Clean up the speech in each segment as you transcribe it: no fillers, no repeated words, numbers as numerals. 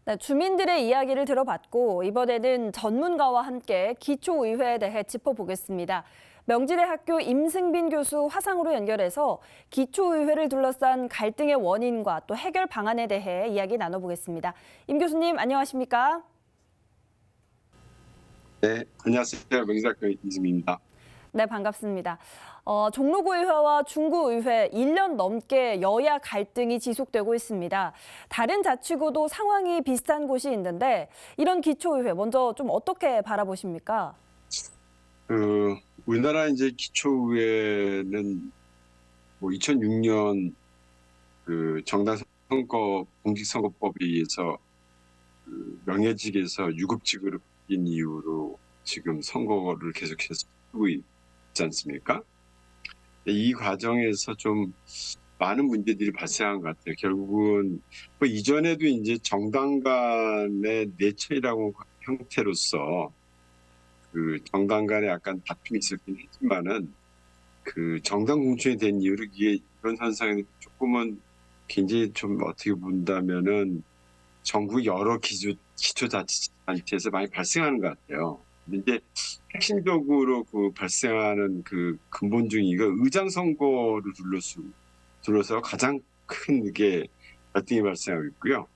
네, 주민들의 이야기를 들어봤고 이번에는 전문가와 함께 기초의회에 대해 짚어보겠습니다. 명지대 학교 임승빈 교수 화상으로 연결해서 기초의회를 둘러싼 갈등의 원인과 또 해결 방안에 대해 이야기 나눠보겠습니다. 임 교수님 안녕하십니까? 네, 안녕하세요. 명지대학교 이승민입니다. 네, 반갑습니다. 종로구의회와 중구의회 1년 넘게 여야 갈등이 지속되고 있습니다. 다른 자치구도 상황이 비슷한 곳이 있는데 이런 기초의회 먼저 좀 어떻게 바라보십니까? 그 우리나라 이제 기초의회는 뭐 2006년 그 정당 선거 공직선거법에 의해서 명예직에서 유급직으로 바뀐 이후로 지금 선거를 계속해서 하고 있지 않습니까? 이 과정에서 좀 많은 문제들이 발생한 것 같아요. 결국은 뭐 이전에도 이제 정당 간의 내처이라고 형태로서 그 정당 간에 약간 다툼이 있었긴 했지만은 그 정당 공천이 된 이후로 이게 이런 현상이 조금은 굉장히 좀 어떻게 본다면은 전국 여러 기초자치단체에서 많이 발생하는 것 같아요. 근데 이제 핵심적으로 그 발생하는 그 근본적인 이유가 의장 선거를 둘러서 가장 큰 게 갈등이 발생하고 있고요.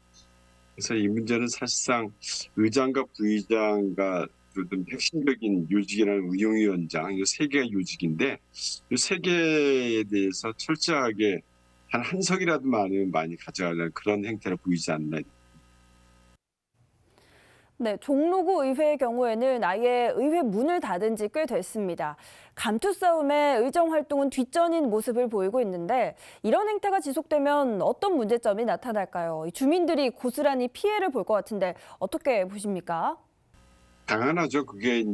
그래서 이 문제는 사실상 의장과 부의장과 좀 핵심적인 요직이라는 의용위원장 이 세 개가 요직인데 이 세 개에 대해서 철저하게 한 석이라도 많이 가져가려는 그런 행태를 보이지 않나. 네, 종로구 의회의 경우에는 아예 의회 문을 닫은 지 꽤 됐습니다. 감투 싸움에 의정 활동은 뒷전인 모습을 보이고 있는데 이런 행태가 지속되면 어떤 문제점이 나타날까요? 주민들이 고스란히 피해를 볼 것 같은데 어떻게 보십니까? 당연하죠. 그게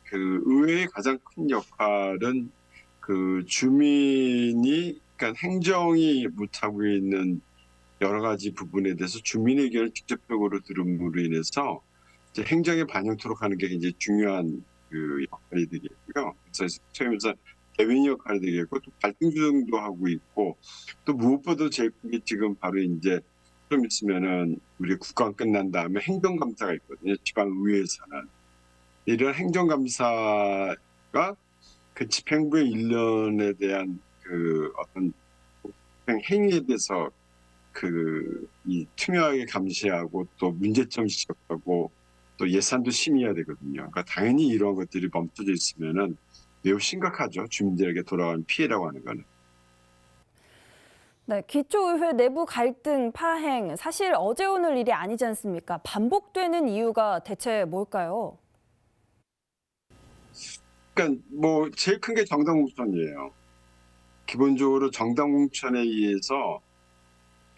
그 의회의 가장 큰 역할은 그 주민이 그러니까 행정이 못하고 있는 여러 가지 부분에 대해서 주민의 의견을 직접적으로 들음으로 인해서 이제 행정에 반영토록 하는 게 굉장히 중요한 그 역할이 되겠고요. 그래서 소위에서 대변인 역할이 되겠고 또 갈등 조정도 하고 있고 또 무엇보다 제일 큰 게 지금 바로 이제 좀 있으면은 우리 국감 끝난 다음에 행정감사가 있거든요. 지방의회에서는 이런 행정감사가 그 집행부의 일련에 대한 그 어떤 행위에 대해서 이 투명하게 감시하고 또 문제점 지적하고 또 예산도 심의해야 되거든요. 그러니까 당연히 이런 것들이 멈춰져 있으면은 매우 심각하죠. 주민들에게 돌아온 피해라고 하는 거는. 네, 기초의회 내부 갈등, 파행, 사실 어제 오늘 일이 아니지 않습니까? 반복되는 이유가 대체 뭘까요? 그러니까 뭐 제일 큰 게 정당 공천이에요. 기본적으로 정당 공천에 의해서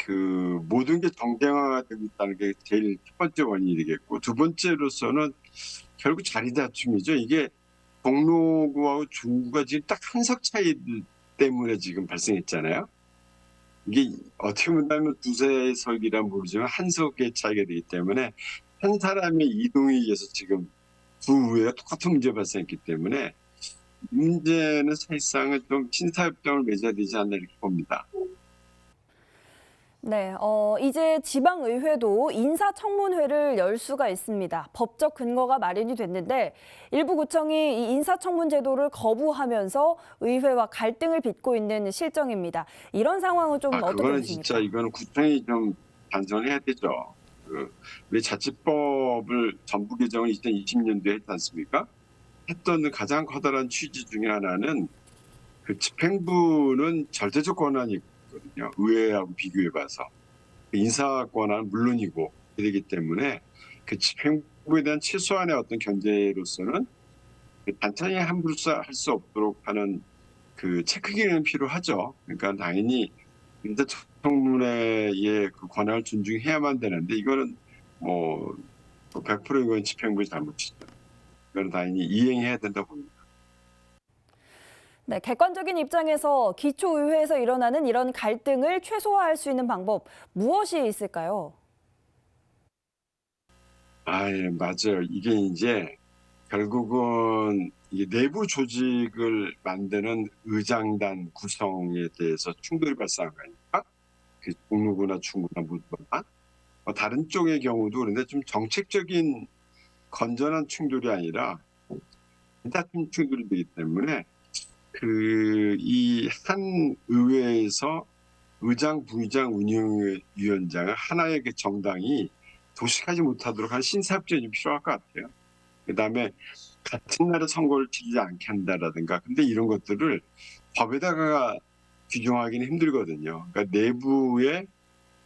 그 모든 게 정당화가 되고 있다는 게 제일 첫 번째 원인이 되겠고 두 번째로서는 결국 자리 다툼이죠. 이게 종로구하고 중구가 지금 딱 한 석 차이 때문에 지금 발생했잖아요. 이게 어떻게 본다면 두세 석이라 모르지만 한 석의 차이가 되기 때문에 한 사람의 이동에 의해서 지금 두 의회가 똑같은 문제가 발생했기 때문에 문제는 사실상은 좀 신사협정을 맺어야 되지 않나 이렇게 봅니다. 네, 이제 지방의회도 인사청문회를 열 수가 있습니다. 법적 근거가 마련이 됐는데 일부 구청이 이 인사청문 제도를 거부하면서 의회와 갈등을 빚고 있는 실정입니다. 이런 상황은 좀 어떻게 그거는 진짜 보십니까? 이거는 구청이 좀 반성해야 되죠. 왜 자치법을 전부 개정을 2020년도에 했지 않습니까? 했던 가장 커다란 취지 중에 하나는 그 집행부는 절대적 권한이 있거든요. 의회하고 비교해 봐서. 인사 권한은 물론이고 되기 때문에 그 집행부에 대한 최소한의 어떤 견제로서는 그 단순히 함부로 할 수 없도록 하는 그 체크 기능은 필요하죠. 그러니까 당연히 인사청문회의 그 권한을 존중해야만 되는데 이거는 뭐 100% 이건 집행부의 잘못이죠. 이거는 당연히 이행해야 된다고 봅니다. 네, 객관적인 입장에서 기초의회에서 일어나는 이런 갈등을 최소화할 수 있는 방법 무엇이 있을까요? 예, 맞아요. 이게 이제 결국은 이 내부 조직을 만드는 의장단 구성에 대해서 충돌이 발생한 거니까 그 종로구나 중구나 모두가 다른 쪽의 경우도 그런데 좀 정책적인 건전한 충돌이 아니라 다툼 충돌이 되기 때문에 이 한 의회에서 의장, 부의장, 운영위원장을 하나의 그 정당이 도식하지 못하도록 한 신사협정이 좀 필요할 것 같아요. 그다음에 같은 날에 선거를 치르지 않게 한다라든가. 근데 이런 것들을 법에다가 규정하기는 힘들거든요. 그러니까 내부의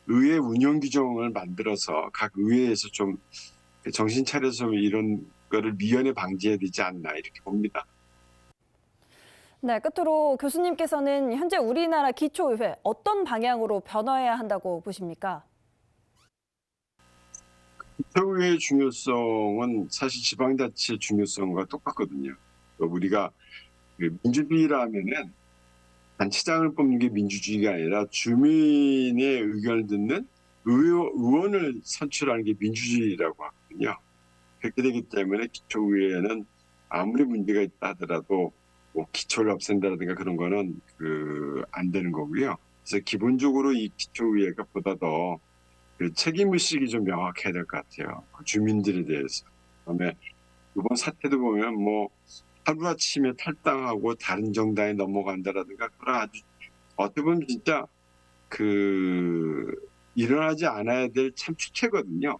의회 운영 규정을 만들어서 각 의회에서 좀 정신 차려서 이런 거를 미연에 방지해야 되지 않나 이렇게 봅니다. 네, 끝으로 교수님께서는 현재 우리나라 기초의회 어떤 방향으로 변화해야 한다고 보십니까? 기초의회의 중요성은 사실 지방자치의 중요성과 똑같거든요. 우리가 민주주의라 하면은 단체장을 뽑는 게 민주주의가 아니라 주민의 의견을 듣는 의원을 선출하는 게 민주주의라고 하거든요. 그렇게 되기 때문에 기초의회는 아무리 문제가 있다 하더라도 뭐 기초를 없앤다든가 그런 거는 안 되는 거고요. 그래서 기본적으로 이 기초의회가 보다 더 책임의식이 좀 명확해야 될 것 같아요. 주민들에 대해서. 그다음에 이번 사태도 보면 뭐 하루아침에 탈당하고 다른 정당에 넘어간다라든가 그런 아주 어떻게 보면 진짜 일어나지 않아야 될 참 추체거든요.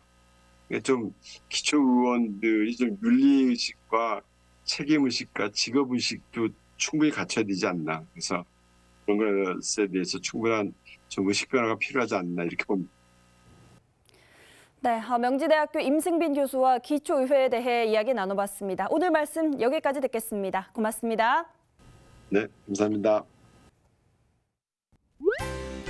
좀 기초의원들이 좀 윤리의식과 책임의식과 직업의식도 충분히 갖춰야 되지 않나. 그래서 그런 것에 대해서 충분한 좀 의식 변화가 필요하지 않나 이렇게 봅니다. 네, 명지대학교 임승빈 교수와 기초의회에 대해 이야기 나눠봤습니다. 오늘 말씀 여기까지 듣겠습니다. 고맙습니다. 네, 감사합니다.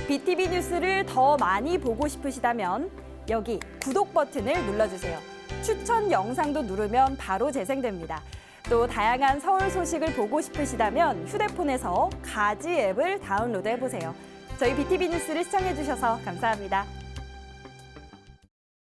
BTV 뉴스를 더 많이 보고 싶으시다면 여기 구독 버튼을 눌러주세요. 추천 영상도 누르면 바로 재생됩니다. 또 다양한 서울 소식을 보고 싶으시다면 휴대폰에서 가지 앱을 다운로드해보세요. 저희 BTV 뉴스를 시청해주셔서 감사합니다.